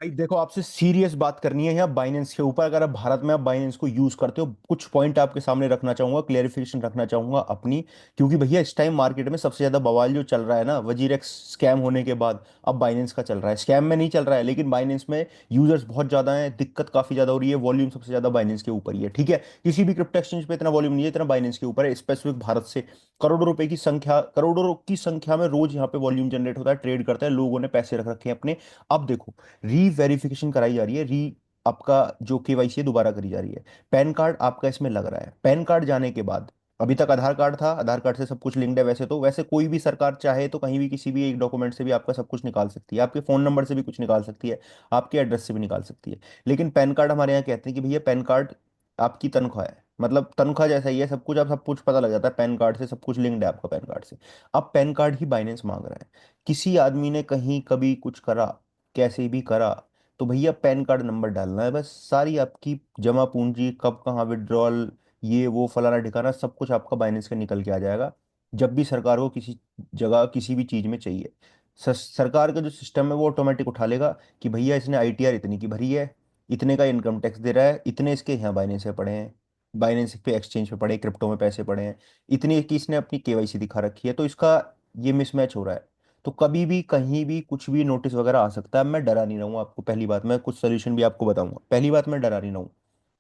भाई देखो, आपसे सीरियस बात करनी है यहाँ बाइनेंस के ऊपर। अगर आप भारत में आप बाइनेंस को यूज करते हो, कुछ पॉइंट आपके सामने रखना चाहूंगा, क्लेरिफिकेशन रखना चाहूंगा अपनी। क्योंकि भैया इस टाइम मार्केट में सबसे ज्यादा बवाल जो चल रहा है ना, वजीरेक्स स्कैम होने के बाद अब बाइनेंस का चल रहा है। स्कैम में नहीं चल रहा है, लेकिन बाइनेंस में यूजर्स बहुत ज्यादा हैं, दिक्कत काफी ज्यादा हो रही है, वॉल्यूम सबसे ज्यादा बाइनेंस के ऊपर ही है। ठीक है, किसी भी क्रिप्टो एक्सचेंज पे इतना वॉल्यूम नहीं है, इतना बाइनेंस के ऊपर है, स्पेसिफिक भारत से। करोड़ों रुपए की संख्या, करोड़ों की संख्या में रोज यहाँ पे वॉल्यूम जनरेट होता है, ट्रेड करता है, लोगों ने पैसे रख रखे हैं अपने। अब देखो, री वेरिफिकेशन कराई जा रही है, री आपका जो केवाईसी है दोबारा करी जा रही है। पैन कार्ड आपका इसमें लग रहा है। पैन कार्ड जाने के बाद, अभी तक आधार कार्ड था, आधार कार्ड से सब कुछ लिंक्ड है। वैसे तो वैसे कोई भी सरकार चाहे तो कहीं भी किसी भी एक डॉक्यूमेंट से भी आपका सब कुछ निकाल सकती है, आपके फोन नंबर से भी कुछ निकाल सकती है, आपके एड्रेस से भी निकाल सकती है। लेकिन पैन कार्ड हमारे यहाँ कहते हैं कि भैया पैन कार्ड आपकी तनख्वाह है, मतलब तनख्वाह जैसा ही है सब कुछ। आप सब कुछ पता लग जाता है पैन कार्ड से, सब कुछ लिंक्ड है आपका पैन कार्ड से। अब पैन कार्ड ही बाइनेंस मांग रहा है। किसी आदमी ने कहीं कभी कुछ करा, कैसे भी करा, तो भैया पैन कार्ड नंबर डालना है बस। सारी आपकी जमा पूंजी, कब कहाँ विड्रॉल, ये वो फलाना ठिकाना, सब कुछ आपका बाइनेंस का निकल के आ जाएगा। जब भी सरकार को किसी जगह किसी भी चीज में चाहिए, सरकार का जो सिस्टम है वो ऑटोमेटिक उठा लेगा कि भैया इसने आईटीआर इतनी की भरी है, इतने का इनकम टैक्स दे रहा है, इतने इसके यहाँ बाइनेंस पे पड़े हैं, बाइनेंस पे एक्सचेंज पे पड़े, क्रिप्टो में पैसे पड़े हैं, इतनी की इसने अपनी केवाईसी दिखा रखी है, तो इसका ये मिसमैच हो रहा है। तो कभी भी कहीं भी कुछ भी नोटिस वगैरह आ सकता है। मैं डरा नहीं रहूंगा आपको, पहली बात। मैं कुछ सोल्यूशन भी आपको बताऊंगा, पहली बात मैं डरा नहीं रहूँ।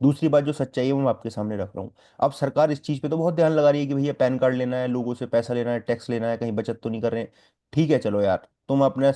दूसरी बात, जो सच्चाई है वो मैं आपके सामने रख रहा हूँ। अब सरकार इस चीज़ पे तो बहुत ध्यान लगा रही है कि भैया पैन कार्ड लेना है, लोगों से पैसा लेना है, टैक्स लेना है, कहीं बचत तो नहीं कर रहे हैं। ठीक है, चलो यार, तुम अपने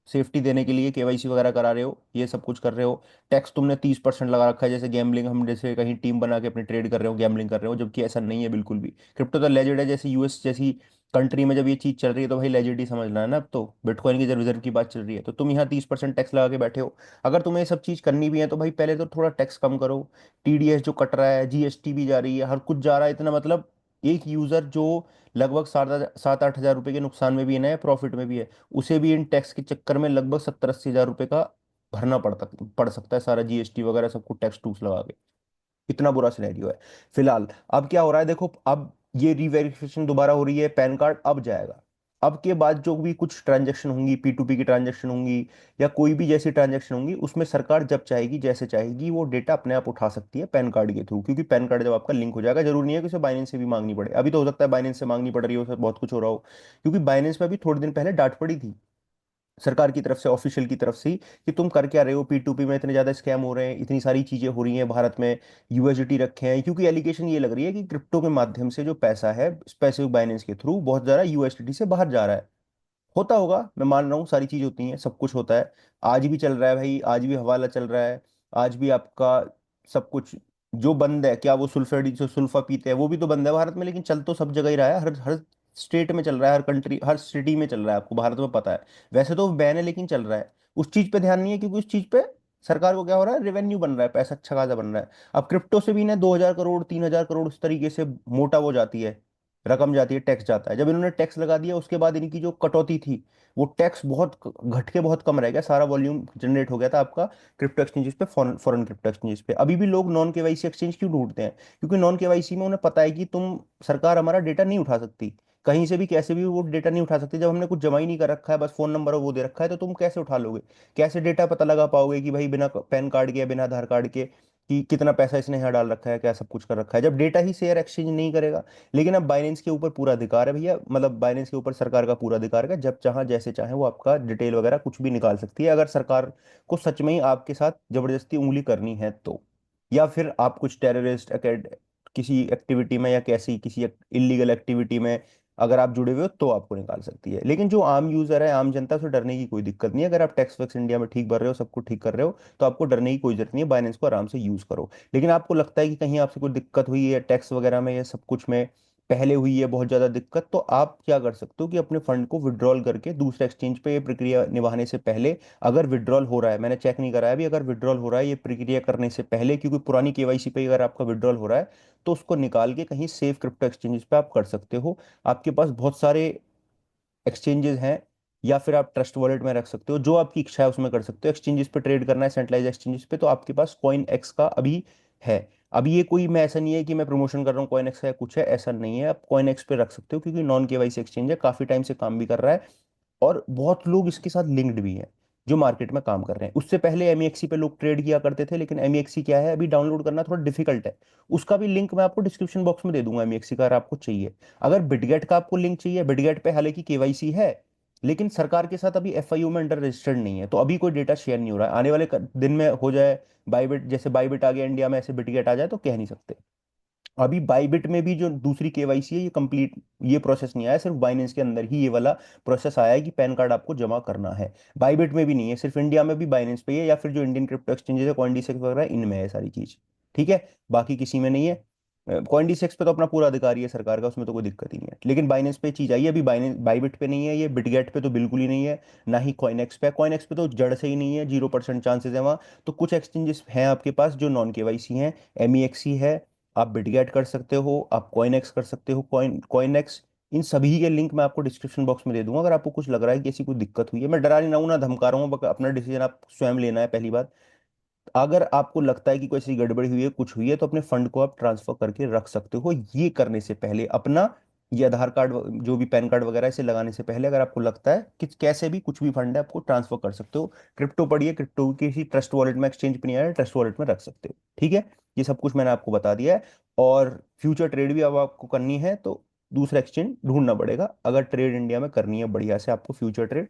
सेफ्टी देने के लिए केवाईसी वगैरह करा रहे हो, ये सब कुछ कर रहे हो। टैक्स तुमने 30% लगा रखा है, जैसे गैम्बलिंग, हम जैसे कहीं टीम बना के अपनी ट्रेड कर रहे हो, गैम्बलिंग कर रहे हो, जबकि ऐसा नहीं है बिल्कुल भी। क्रिप्टो तो लेजिड है। जैसे यूएस जैसी कंट्री में जब ये चीज चल रही है तो भाई लेजिड ही समझना है ना। अब तो बिटकॉइन की जब रिजर्व की बात चल रही है, तो तुम यहाँ 30% टैक्स लगा के बैठे हो। अगर तुम्हें ये सब चीज करनी भी है तो भाई पहले तो थोड़ा टैक्स कम करो। टीडीएस जो कट रहा है, जीएसटी भी जा रही है, हर कुछ जा रहा है इतना, मतलब एक यूजर जो लगभग 7-8 हज़ार रुपए के नुकसान में भी है ना, प्रॉफिट में भी है, उसे भी इन टैक्स के चक्कर में लगभग 70-80 हज़ार रुपए का भरना पड़ सकता है, सारा जीएसटी वगैरह सब कुछ टैक्स टूक्स लगा के। इतना बुरा सिनेरियो है फिलहाल। अब क्या हो रहा है देखो, अब ये रीवेरिफिकेशन दोबारा हो रही है, पैन कार्ड अब जाएगा। अब के बाद जो भी कुछ ट्रांजैक्शन होंगी, पी2पी की ट्रांजैक्शन होंगी, या कोई भी जैसी ट्रांजैक्शन होंगी, उसमें सरकार जब चाहेगी, जैसे चाहेगी, वो डेटा अपने आप उठा सकती है पैन कार्ड के थ्रू। क्योंकि पैन कार्ड जब आपका लिंक हो जाएगा, जरूरी नहीं है कि उसे बाइनेंस से भी मांगनी पड़े। अभी तो हो सकता है बाइनेंस से मांगनी पड़ रही हो, बहुत कुछ हो रहा हो। क्योंकि बाइनेंस में भी थोड़े दिन पहले डांट पड़ी थी सरकार की तरफ से, ऑफिशियल की तरफ से ही, कि तुम कर क्या रहे हो, पी2पी में इतने ज्यादा स्कैम हो रहे हैं, इतनी सारी चीजें हो रही हैं भारत में, यूएसडीटी रखे हैं। क्योंकि एलिगेशन ये लग रही है कि क्रिप्टो के माध्यम से जो पैसा है स्पेसिफिक बाइनेंस के थ्रू बहुत ज्यादा यूएसडीटी से बाहर जा रहा है। होता होगा, मैं मान रहा हूँ, सारी चीज होती हैं, सब कुछ होता है। आज भी चल रहा है भाई, आज भी हवाला चल रहा है, आज भी आपका सब कुछ जो बंद है, क्या वो सुल्फेडी जो सुल्फा पीते हैं वो भी तो बंद है भारत में, लेकिन चल तो सब जगह ही रहा है। हर हर स्टेट में चल रहा है, हर कंट्री, हर सिटी में चल रहा है, आपको भारत में पता है। वैसे तो बैन है, लेकिन चल रहा है। उस चीज पे ध्यान नहीं है, क्योंकि उस चीज पे सरकार को क्या हो रहा है, रेवेन्यू बन रहा है, पैसा अच्छा खासा बन रहा है। अब क्रिप्टो से भी ना 2,000 करोड़, 3,000 करोड़, उस तरीके से मोटा वो जाती है, रकम जाती है, टैक्स जाता है। जब इन्होंने टैक्स लगा दिया उसके बाद इनकी जो कटौती थी, वो टैक्स बहुत घट के बहुत कम रह गया, सारा वॉल्यूम जनरेट हो गया था आपका क्रिप्टो एक्सचेंजेस पे, फॉरेन क्रिप्टो एक्सचेंजेस पे। अभी भी लोग नॉन केवाईसी एक्सचेंज क्यों ढूंढते हैं? क्योंकि नॉन केवाईसी में उन्हें पता है कि तुम, सरकार हमारा डेटा नहीं उठा सकती, कहीं से भी कैसे भी वो डेटा नहीं उठा सकती। जब हमने कुछ जमा ही नहीं कर रखा है, बस फोन नंबर वो दे रखा है, तो तुम कैसे उठा लोगे? कैसे डेटा पता लगा पाओगे कि भाई बिना पैन कार्ड के या बिना आधार कार्ड के कि कितना पैसा इसने यहाँ डाल रखा है, क्या सब कुछ कर रखा है, जब डेटा ही शेयर एक्सचेंज नहीं करेगा। लेकिन अब बाइनेंस के ऊपर पूरा अधिकार है भैया, मतलब बाइनेंस के ऊपर सरकार का पूरा अधिकार है, जब चाहे जैसे चाहे वो आपका डिटेल वगैरह कुछ भी निकाल सकती है, अगर सरकार को सच में ही आपके साथ जबरदस्ती उंगली करनी है तो। या फिर आप कुछ टेररिस्ट किसी एक्टिविटी में, या कैसी किसी इलीगल एक्टिविटी में अगर आप जुड़े हुए हो, तो आपको निकाल सकती है। लेकिन जो आम यूजर है, आम जनता, से डरने की कोई दिक्कत नहीं है। अगर आप टैक्स वैक्स इंडिया में ठीक भर रहे हो, सब कुछ ठीक कर रहे हो, तो आपको डरने की कोई जरूरत नहीं है, बाइनेंस को आराम से यूज करो। लेकिन आपको लगता है कि कहीं आपसे कोई दिक्कत हुई है टैक्स वगैरह में, या सब कुछ में पहले हुई है बहुत ज्यादा दिक्कत, तो आप क्या कर सकते हो कि अपने फंड को विड्रॉल करके दूसरे एक्सचेंज पे ये प्रक्रिया निभाने से पहले, अगर विड्रॉल हो रहा है, मैंने चेक नहीं कराया अभी, अगर विड्रॉल हो रहा है ये प्रक्रिया करने से पहले, क्योंकि पुरानी केवाईसी पे अगर आपका विड्रॉल हो रहा है, तो उसको निकाल के कहीं सेफ क्रिप्टो एक्सचेंजेस पे आप कर सकते हो। आपके पास बहुत सारे एक्सचेंजेस हैं, या फिर आप ट्रस्ट वॉलेट में रख सकते हो, जो आपकी इच्छा है उसमें कर सकते हो। एक्सचेंजेस पे ट्रेड करना है, सेंट्रलाइज एक्सचेंजेस पे, तो आपके पास कॉइन एक्स का अभी है। अभी ये कोई, मैं ऐसा नहीं है कि मैं प्रमोशन कर रहा हूँ कॉइन एक्स का या कुछ है, ऐसा नहीं है। आप कॉइन एक्स पे रख सकते हो, क्योंकि नॉन केवाईसी एक्सचेंज है, काफी टाइम से काम भी कर रहा है, और बहुत लोग इसके साथ लिंक्ड भी हैं। जो मार्केट में काम कर रहे हैं। उससे पहले एमईएक्सी पे लोग ट्रेड किया करते थे, लेकिन एमईएक्सी क्या है, अभी डाउनलोड करना थोड़ा डिफिकल्ट है। उसका भी लिंक मैं आपको डिस्क्रिप्शन बॉक्स में दे दूंगा, एमईएक्सी का, अगर आपको चाहिए। अगर बिटगेट का आपको लिंक चाहिए, बिटगेट पे हालांकि केवाईसी है, लेकिन सरकार के साथ अभी एफआईयू में अंडर रजिस्टर्ड नहीं है, तो अभी कोई डेटा शेयर नहीं हो रहा है। आने वाले दिन में हो जाए, बाइबिट जैसे बाइबिट आ गया इंडिया में, ऐसे बिटगेट आ जाए, तो कह नहीं सकते। अभी बाइबिट में भी जो दूसरी केवाईसी है, ये कंप्लीट, ये प्रोसेस नहीं आया, सिर्फ बाइनेंस के अंदर ही ये वाला प्रोसेस आया है कि पैन कार्ड आपको जमा करना है। बाइबिट में भी नहीं है, सिर्फ इंडिया में भी बाइनेंस पे ही है, या फिर जो इंडियन क्रिप्टो एक्सचेंजेस है, कॉइनडिसेक्स वगैरह, इनमें है सारी चीज। ठीक है, बाकी किसी में नहीं है। कॉइनडिसेक्स पे तो अपना पूरा अधिकारी है सरकार का, उसमें तो कोई दिक्कत ही नहीं है, लेकिन बाइनेंस पे चीज आई है अभी, बाइनेंस बाइबिट पे नहीं है, ये बिटगेट पे तो बिल्कुल ही नहीं है, ना ही कॉइनेक्स पे। कॉइनेक्स पे तो जड़ से ही नहीं है, 0% चांसेस है वहाँ। तो कुछ एक्सचेंजेस हैं आपके पास जो नॉन केवाईसी हैं, एमईएक्सी है, आप बिटगेट कर सकते हो, आप कॉइनएक्स कर सकते हो, कॉइनएक्स। इन सभी के लिंक मैं आपको डिस्क्रिप्शन बॉक्स में दे दूंगा। अगर आपको कुछ लग रहा है कि ऐसी कोई दिक्कत हुई है, मैं डरा नहीं रहा हूं ना धमका रहा हूं, अपना डिसीजन आप स्वयं लेना है पहली बात। अगर आपको लगता है कि कोई ऐसी गड़बड़ी हुई है, कुछ हुई है, तो अपने फंड को आप ट्रांसफर करके रख सकते हो। ये करने से पहले अपना, ये आधार कार्ड जो भी पैन कार्ड वगैरह इसे लगाने से पहले, अगर आपको लगता है कि कैसे भी कुछ भी फंड है, आपको ट्रांसफर कर सकते हो। क्रिप्टो पढ़िए, क्रिप्टो किसी ट्रस्ट वॉलेट में, एक्सचेंज पे नहीं आया, ट्रस्ट वॉलेट में रख सकते हो। ठीक है, ये सब कुछ मैंने आपको बता दिया है। और फ्यूचर ट्रेड भी अब आपको करनी है तो दूसरा एक्सचेंज ढूंढना पड़ेगा, अगर ट्रेड इंडिया में करनी है बढ़िया से आपको फ्यूचर ट्रेड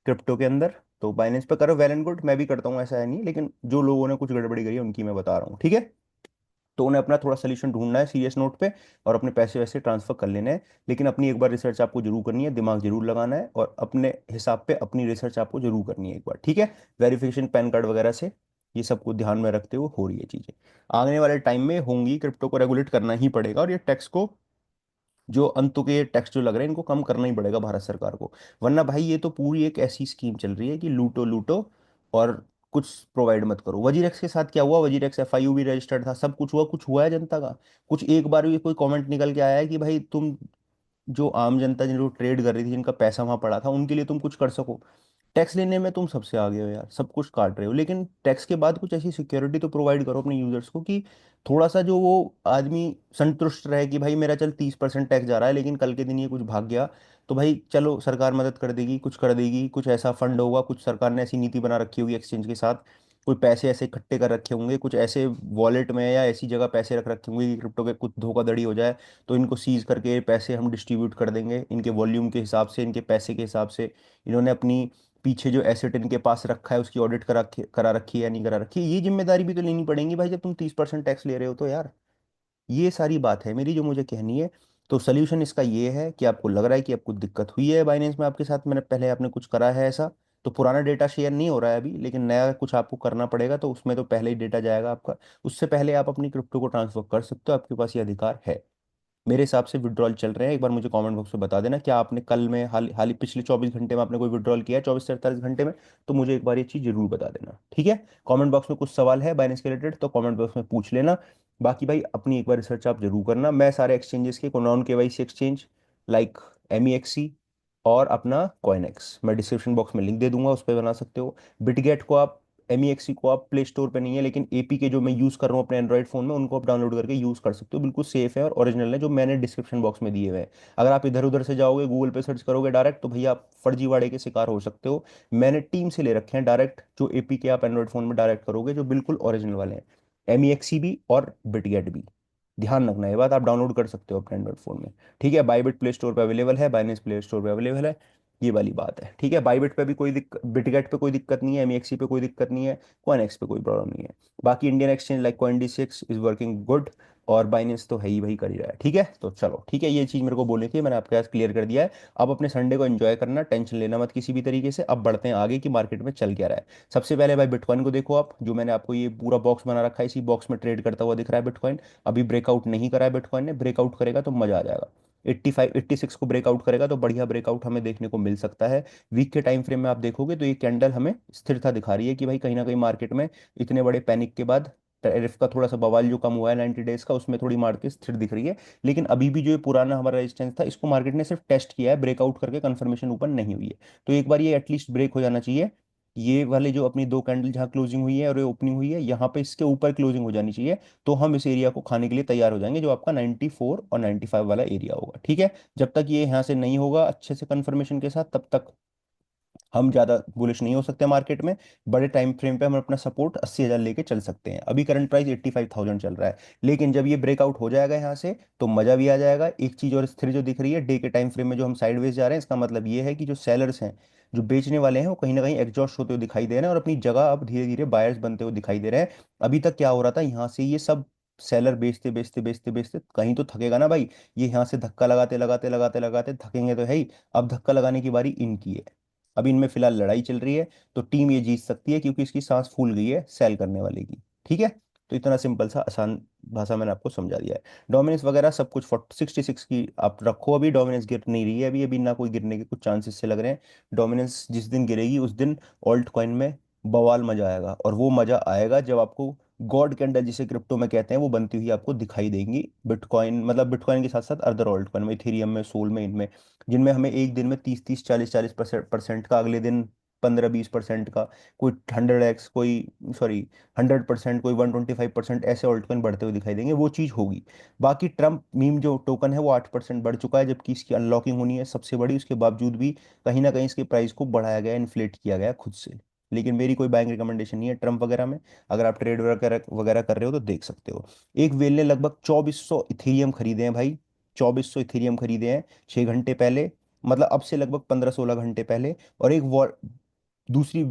क्रिप्टो के अंदर, तो बाइनेंस पे करो, वेल एंड गुड, मैं भी करता हूँ, ऐसा है नहीं, लेकिन जो लोगों ने कुछ गड़बड़ी करी है उनकी मैं बता रहा हूँ। ठीक है, तो उन्हें अपना थोड़ा सोल्यूशन ढूंढना है सीरियस नोट पे, और अपने पैसे वैसे ट्रांसफर कर लेने हैं। लेकिन अपनी एक बार रिसर्च आपको जरूर करनी है, दिमाग जरूर लगाना है, और अपने हिसाब पे अपनी रिसर्च आपको जरूर करनी है एक बार। ठीक है, वेरिफिकेशन पैन कार्ड वगैरह से, ये सब को ध्यान में रखते हुए हो रही है चीजें, आने वाले टाइम में होंगी। क्रिप्टो को रेगुलेट करना ही पड़ेगा, और ये टैक्स को, जो अंतों के टैक्स जो लग रहे हैं, इनको कम करना ही पड़ेगा भारत सरकार को। वरना भाई ये तो पूरी एक ऐसी स्कीम चल रही है कि लूटो लूटो और कुछ प्रोवाइड मत करो। वजीरेक्स के साथ क्या हुआ, वजीरेक्स एफआईयू भी रजिस्टर्ड था, सब कुछ हुआ, कुछ हुआ है जनता का? कुछ एक बार भी कोई कमेंट निकल के आया है कि भाई तुम, जो आम जनता जो ट्रेड कर रही थी, जिनका पैसा वहां पड़ा था, उनके लिए तुम कुछ कर सको? टैक्स लेने में तुम सबसे आगे हो यार, सब कुछ काट रहे हो, लेकिन टैक्स के बाद कुछ ऐसी सिक्योरिटी तो प्रोवाइड करो अपने यूजर्स को, कि थोड़ा सा जो वो आदमी संतुष्ट रहे कि भाई मेरा चल 30% टैक्स जा रहा है, लेकिन कल के दिन ये कुछ भाग गया, तो भाई चलो सरकार मदद कर देगी, कुछ कर देगी, कुछ ऐसा फंड होगा, कुछ सरकार ने ऐसी नीति बना रखी होगी एक्सचेंज के साथ, कोई पैसे ऐसे इकट्ठे कर रखे होंगे, कुछ ऐसे वॉलेट में या ऐसी जगह पैसे रख रखे होंगे कि क्रिप्टो के कुछ धोखाधड़ी हो जाए, तो इनको सीज करके पैसे हम डिस्ट्रीब्यूट कर देंगे इनके वॉल्यूम के हिसाब से, इनके पैसे के हिसाब से। इन्होंने अपनी पीछे जो एसेट इनके पास रखा है उसकी ऑडिट करा रखी है या नहीं करा रखी है, ये जिम्मेदारी भी तो लेनी पड़ेगी भाई, जब तुम 30% टैक्स ले रहे हो तो यार। ये सारी बात है मेरी जो मुझे कहनी है। तो सोल्यूशन इसका ये है कि आपको लग रहा है कि आपको दिक्कत हुई है बाइनेंस में आपके साथ, मैंने पहले आपने कुछ करा है ऐसा, तो पुराना डेटा शेयर नहीं हो रहा है अभी, लेकिन नया कुछ आपको करना पड़ेगा, तो उसमें तो पहले ही डेटा जाएगा आपका। उससे पहले आप अपनी क्रिप्टो को ट्रांसफर कर सकते हो, आपके पास ये अधिकार है। मेरे हिसाब से विड्रॉल चल रहे हैं, एक बार मुझे कमेंट बॉक्स में बता देना, क्या आपने कल में हाल ही पिछले 24 घंटे में आपने कोई विड्रॉल किया है, 24 से 48 घंटे में? तो मुझे एक बार ये चीज़ जरूर बता देना। ठीक है, कमेंट बॉक्स में कुछ सवाल है बाइनेंस के रिलेटेड तो कमेंट बॉक्स में पूछ लेना। बाकी भाई अपनी एक बार रिसर्च आप जरूर करना। मैं सारे एक्सचेंजेस के नॉन केवाईसी एक्सचेंज लाइक एमईएक्सी और अपना कॉइनएक्स, मैं डिस्क्रिप्शन बॉक्स में लिंक दे दूंगा, उस पर बना सकते हो। बिटगेट को आप, एमईएक्सी को आप प्ले स्टोर पे नहीं है, लेकिन एपी के जो मैं यूज़ कर रहा हूँ अपने एंड्रॉइड फ़ोन में, उनको आप डाउनलोड करके यूज़ कर सकते हो, बिल्कुल सेफ है और ओरिजिनल है, जो मैंने डिस्क्रिप्शन बॉक्स में दिए हुए हैं। अगर आप इधर उधर से जाओगे गूगल पे सर्च करोगे डायरेक्ट, तो भैया आप फर्जीवाड़े के शिकार हो सकते हो। मैंने टीम से ले रखे हैं डायरेक्ट, जो एपी के आप एंड्रॉइड फ़ोन में डायरेक्ट करोगे, जो बिल्कुल ओरिजिनल वाले हैं, एमईएक्सी भी और बिटगेट भी। ध्यान रखना ये बात, आप डाउनलोड कर सकते हो अपने एंड्रॉइड फ़ोन में। ठीक है, बाईबिट प्ले स्टोर पे अवेलेबल है, बाइनेंस प्ले स्टोर पे अवेलेबल है, ये वाली बात है। ठीक है, बाईबिट पे भी कोई दिक्कत, बिटगेट पे कोई दिक्कत नहीं है, एमईएक्सी पे कोई दिक्कत नहीं है, कॉइनएक्स पे कोई प्रॉब्लम नहीं है। बाकी Indian exchange like CoinDCX is working good, और बाइनेंस तो है ही, वही कर ही रहा है। ठीक है, तो चलो ठीक है, ये चीज़ मेरे को बोलनी थी, मैंने आपके पास क्लियर कर दिया है। अब अपने संडे को एंजॉय करना, टेंशन लेना मत किसी भी तरीके से। अब बढ़ते हैं आगे कि मार्केट में चल क्या रहा है। सबसे पहले भाई बिटकॉइन को देखो आप, जो मैंने आपको ये पूरा बॉक्स बना रखा है, इसी बॉक्स में ट्रेड करता हुआ दिख रहा है बिटकॉइन। अभी ब्रेकआउट नहीं करा है बिटकॉइन ने, ब्रेकआउट करेगा तो मजा आ जाएगा। 85 86 को ब्रेकआउट करेगा तो बढ़िया ब्रेकआउट हमें देखने को मिल सकता है। वीक के टाइम फ्रेम में आप देखोगे तो ये कैंडल हमें स्थिरता दिखा रही है कि भाई कहीं ना कहीं मार्केट में इतने बड़े पैनिक के बाद, टैरिफ का थोड़ा सा बवाल जो कम हुआ है 90 डेज का, उसमें थोड़ी मार्केट स्थिर दिख रही है। लेकिन अभी भी जो ये पुराना हमारा रेजिस्टेंस था, इसको मार्केट ने सिर्फ टेस्ट किया है, ब्रेकआउट करके कंफर्मेशन ऊपर नहीं हुई है। तो एक बार ये एटलीस्ट ब्रेक हो जाना चाहिए। ये वाले जो अपनी दो कैंडल जहाँ क्लोजिंग हुई है और ये ओपनिंग हुई है, यहाँ पे इसके ऊपर क्लोजिंग हो जानी चाहिए, तो हम इस एरिया को खाने के लिए तैयार हो जाएंगे, जो आपका 94 और 95 वाला एरिया होगा। ठीक है, जब तक ये यहाँ से नहीं होगा अच्छे से कंफर्मेशन के साथ, तब तक हम ज़्यादा बुलिश नहीं हो सकते मार्केट में। बड़े टाइम फ्रेम पे हम अपना सपोर्ट 80,000 लेके चल सकते हैं। अभी करंट प्राइस 85,000 चल रहा है, लेकिन जब ये ब्रेकआउट हो जाएगा यहाँ से तो मज़ा भी आ जाएगा। एक चीज़ और स्थिर जो दिख रही है डे के टाइम फ्रेम में, जो हम साइडवेज जा रहे हैं, इसका मतलब ये है कि जो सेलर्स हैं, जो बेचने वाले हैं, वो कहीं ना कहीं एग्जॉस्ट होते हुए दिखाई दे रहे हैं और अपनी जगह अब धीरे धीरे बायर्स बनते हुए दिखाई दे रहे हैं। अभी तक क्या हो रहा था, यहाँ से ये सब सेलर बेचते बेचते बेचते बेचते कहीं तो थकेगा ना भाई। ये यहाँ से धक्का लगाते लगाते लगाते लगाते थकेंगे तो है ही। अब धक्का लगाने की बारी इनकी है। अभी इनमें फिलहाल लड़ाई चल रही है, तो टीम ये जीत सकती है क्योंकि इसकी सांस फूल गई है सेल करने वाले की। ठीक है, तो इतना सिंपल सा आसान भाषा मैंने आपको समझा दिया है। डोमिनेंस वगैरह सब कुछ 66 की आप रखो। अभी डोमिनेंस गिर नहीं रही है, अभी अभी ना कोई गिरने के कुछ चांसेस से लग रहे हैं। डोमिनेंस जिस दिन गिरेगी उस दिन ऑल्ट कॉइन में बवाल मजा आएगा, और वो मजा आएगा जब आपको गॉड कैंडल जिसे क्रिप्टो में कहते हैं वो बनती हुई आपको दिखाई देंगी। बिटकॉइन मतलब बिटकॉइन के साथ साथ अदर ऑल्ट कॉइन में, इथेरियम में, सोल में, इनमें, जिनमें हमें एक दिन में 30-30, 40-40% का, अगले दिन 15-20% का, कोई 100x, कोई सॉरी 100%, कोई 125%, ऐसे ऑल्ट कॉइन बढ़ते हुए दिखाई देंगे। वो चीज़ होगी। बाकी ट्रम्प मीम जो टोकन है वो 8% बढ़ चुका है, जबकि इसकी अनलॉकिंग होनी है सबसे बड़ी। उसके बावजूद भी कहीं ना कहीं इसके प्राइस को बढ़ाया गया, इन्फ्लेट किया गया खुद से। लेकिन मेरी कोई बाइंग रिकमेंडेशन नहीं है ट्रम्प वगैरह में। अगर आप ट्रेड वगैरह वगैरह कर रहे हो तो देख सकते हो। एक वेल ने लगभग 2400 इथेरियम खरीदे हैं भाई। 2400 इथेरियम खरीदे हैं 6 घंटे पहले, मतलब अब से लगभग 15-16 घंटे पहले। और एक दूसरी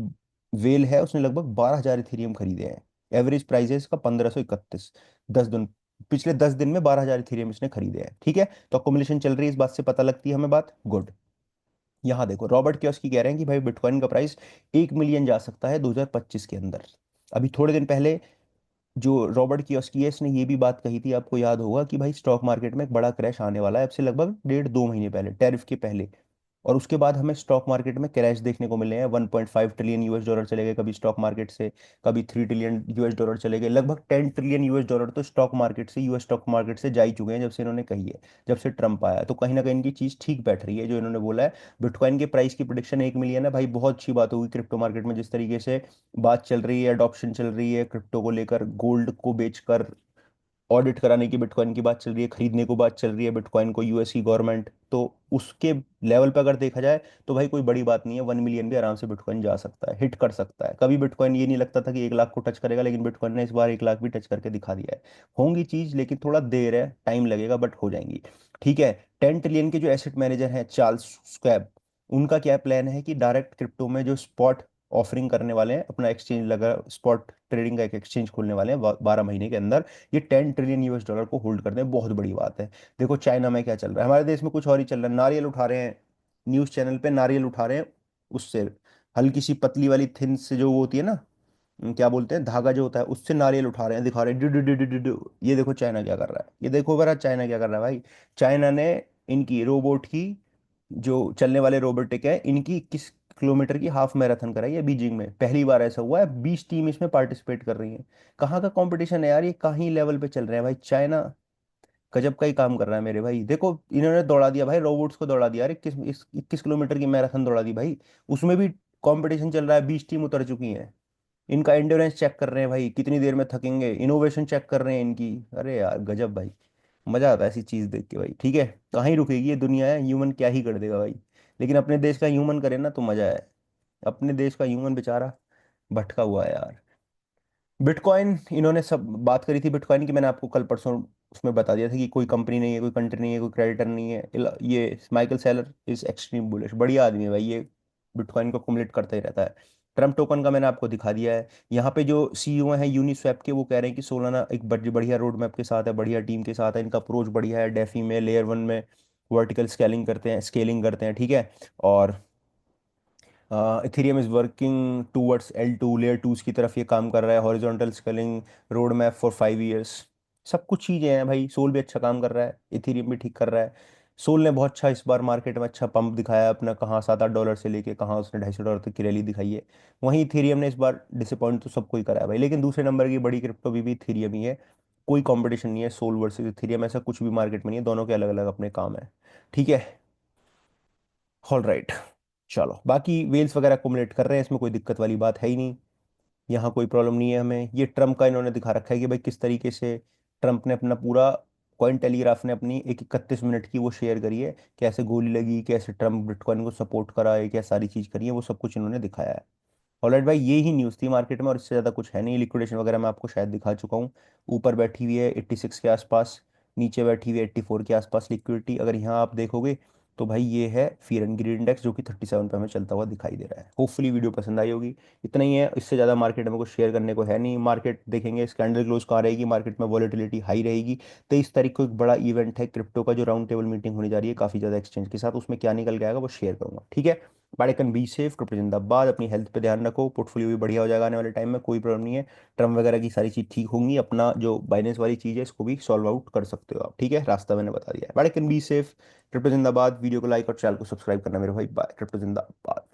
वेल है, उसने लगभग 12,000 इथेरियम खरीदे हैं। एवरेज प्राइस है इसका 1531। 10 दिन, पिछले 10 दिन में 12,000 इथेरियम इसने खरीदे हैं। ठीक है, तो अकोमुलेशन चल रही है, इस बात से पता लगती है हमें बात गुड। यहाँ देखो रॉबर्ट कियोस्की कह रहे हैं कि भाई बिटकॉइन का प्राइस 1 मिलियन जा सकता है 2025 के अंदर। अभी थोड़े दिन पहले जो रॉबर्ट कियोस्की है, इसने ये भी बात कही थी, आपको याद होगा, कि भाई स्टॉक मार्केट में एक बड़ा क्रैश आने वाला है, अब से लगभग 1.5-2 महीने पहले, टैरिफ के पहले। और उसके बाद हमें स्टॉक मार्केट में क्रैश देखने को मिले हैं। 1.5 ट्रिलियन यूएस डॉलर चले गए कभी स्टॉक मार्केट से, कभी 3 ट्रिलियन यूएस डॉलर चले गए, लगभग 10 ट्रिलियन यूएस डॉलर तो स्टॉक मार्केट से, यूएस स्टॉक मार्केट से जा ही चुके हैं जब से इन्होंने कही है, जब से ट्रम्प आया है। तो कहीं ना कहीं इनकी चीज़ ठीक बैठ रही है जो इन्होंने बोला है। बिटकॉइन के प्राइस की प्रोडिक्शन 1 मिलियन है भाई, बहुत अच्छी बात होगी क्रिप्टो मार्केट में। जिस तरीके से बात चल रही है, अडॉप्शन चल रही है क्रिप्टो को लेकर, गोल्ड को बेचकर ऑडिट कराने की बिटकॉइन की बात चल रही है, खरीदने को बात चल रही है बिटकॉइन को यूएस की गवर्नमेंट, तो उसके लेवल पे अगर देखा जाए तो भाई कोई बड़ी बात नहीं है। 1 मिलियन भी आराम से बिटकॉइन जा सकता है, हिट कर सकता है। कभी बिटकॉइन ये नहीं लगता था कि 1 लाख को टच करेगा, लेकिन बिटकॉइन ने इस बार 1 लाख भी टच करके दिखा दिया है। होंगी चीज, लेकिन थोड़ा देर है, टाइम लगेगा, बट हो जाएंगी। ठीक है, 10 ट्रिलियन के जो एसेट मैनेजर हैं चार्ल्स स्क्वैब, उनका क्या प्लान है कि डायरेक्ट क्रिप्टो में जो स्पॉट ऑफरिंग करने वाले हैं, अपना एक्सचेंज लगा, स्पॉट ट्रेडिंग का एक एक्सचेंज खोलने वाले हैं 12 महीने के अंदर। ये 10 ट्रिलियन यूएस डॉलर को होल्ड करते हैं, बहुत बड़ी बात है। देखो चाइना में क्या चल रहा है, हमारे देश में कुछ और ही चल रहा है। नारियल उठा रहे हैं, न्यूज़ चैनल पे नारियल उठा रहे हैं, उससे हल्की सी पतली वाली थिन से जो वो होती है ना, क्या बोलते हैं, धागा जो होता है, उससे नारियल उठा रहे हैं, दिखा रहे हैं, do do do do do do. ये देखो चाइना क्या कर रहा है, ये देखो बरा चाइना क्या कर रहा है भाई। चाइना ने इनकी रोबोट की, जो चलने वाले रोबोटिक है, इनकी 21 किलोमीटर की हाफ मैराथन कराई है बीजिंग में। पहली बार ऐसा हुआ है, 20 टीम इसमें पार्टिसिपेट कर रही है। कहाँ का कंपटीशन है यार, ये कहीं लेवल पे चल रहे हैं भाई। चाइना गजब का ही काम कर रहा है मेरे भाई। देखो इन्होंने दौड़ा दिया भाई, रोबोट्स को दौड़ा दिया। अरे 21 किलोमीटर की मैराथन दौड़ा दी भाई। उसमें भी कंपटीशन चल रहा है, 20 टीम उतर चुकी हैं। इनका एंड्योरेंस चेक कर रहे हैं भाई, कितनी देर में थकेंगे, इनोवेशन चेक कर रहे हैं इनकी। अरे यार गजब भाई, मजा आता है ऐसी चीज देख के भाई। ठीक है, कहाँ रुकेगी ये दुनिया, है ह्यूमन क्या ही कर देगा भाई। लेकिन अपने देश का ह्यूमन करे ना तो मजा है। अपने देश का ह्यूमन बेचारा भटका हुआ है यार। बिटकॉइन इन्होंने सब बात करी थी बिटकॉइन की, मैंने आपको कल परसों उसमें बता दिया था कि कोई कंपनी नहीं है, कोई कंट्री नहीं है, कोई क्रेडिटर नहीं है। ये Michael Saylor is extreme bullish, बढ़िया आदमी है भाई ये, बिटकॉइन को कुमुलेट करता ही रहता है। ट्रम्प टोकन का मैंने आपको दिखा दिया है। यहाँ पे जो सीईओ हैं यूनिस्वैप के, वो कह रहे हैं कि सोलाना एक बढ़िया रोड मैप के साथ है, बढ़िया टीम के साथ है, इनका अप्रोच बढ़िया है, डेफी में लेयर 1 में वर्टिकल स्केलिंग करते हैं। ठीक है, और Ethereum is working towards L2 layer 2 की तरफ ये काम कर रहा है, horizontal scaling road map for 5 years. सब कुछ चीज़ें हैं भाई। सोल भी अच्छा काम कर रहा है, इथेरियम भी ठीक कर रहा है। सोल ने बहुत अच्छा इस बार मार्केट में अच्छा पंप दिखाया है अपना, कहाँ 7-8 डॉलर से लेके कहाँ उसने 250 डॉलर तक की रैली दिखाई है। वहीं इथेरियम ने इस बार डिसअपॉइंट तो सबको ही करा है भाई, लेकिन दूसरे नंबर की बड़ी क्रिप्टो भी इथेरियम ही है। कोई कंपटीशन नहीं है सोल वर्सेस इथेरियम, ऐसा कुछ भी मार्केट में नहीं है, दोनों के अलग अलग अपने काम है। ठीक है, ऑल राइट। चलो बाकी वेल्स वगैरह अकोमोडेट कर रहे हैं, इसमें कोई दिक्कत वाली बात है ही नहीं। यहाँ कोई प्रॉब्लम नहीं है हमें। ये ट्रम्प का इन्होंने दिखा रखा है कि भाई किस तरीके से ट्रम्प ने अपना पूरा कॉइन टेलीग्राफ ने अपनी एक 31 मिनट की वो शेयर करी है, कैसे गोली लगी, कैसे ट्रम्प बिटकॉइन को सपोर्ट करा है, क्या सारी चीज़ करी है, वो सब कुछ इन्होंने दिखाया है। ऑलराइट भाई, ये ही न्यूज़ थी मार्केट में, और इससे ज़्यादा कुछ है नहीं। लिक्विडेशन वगैरह मैं आपको शायद दिखा चुका हूँ। ऊपर बैठी हुई है 86 के आसपास, नीचे बैठी हुई है 84 के आसपास लिक्विडिटी। अगर यहाँ आप देखोगे तो भाई ये है फियर एंड ग्रीड इंडेक्स, जो कि 37 पे हमें चलता हुआ दिखाई दे रहा है। होपफुली वीडियो पसंद आई होगी। इतना ही है, इससे ज़्यादा मार्केट में कुछ शेयर करने को है नहीं। मार्केट देखेंगे स्कैंडल क्लोज कहाँ रहेगी, मार्केट में वॉलेटिलिटी हाई रहेगी। 23 तारीख को एक बड़ा इवेंट है क्रिप्टो का, जो राउंड टेबल मीटिंग होने जा रही है काफ़ी ज़्यादा एक्सचेंज के साथ। उसमें क्या निकल के आएगा वो शेयर करूंगा, ठीक है। But I can be safe, crypto जिंदाबाद। अपनी हेल्थ पे ध्यान रखो, पोर्टफोलियो भी बढ़िया हो जाएगा आने वाले टाइम में, कोई प्रॉब्लम नहीं है। ट्रम वगैरह की सारी चीज़ ठीक होंगी। अपना जो बाइनेंस वाली चीज़ है इसको भी सॉल्व आउट कर सकते हो आप, ठीक है। रास्ता मैंने बता दिया है। But I can be safe. Crypto जिंदाबाद। वीडियो को लाइक और चैनल को सब्सक्राइब करना मेरे भाई। बाय। क्रिप्टो जिंदाबाद।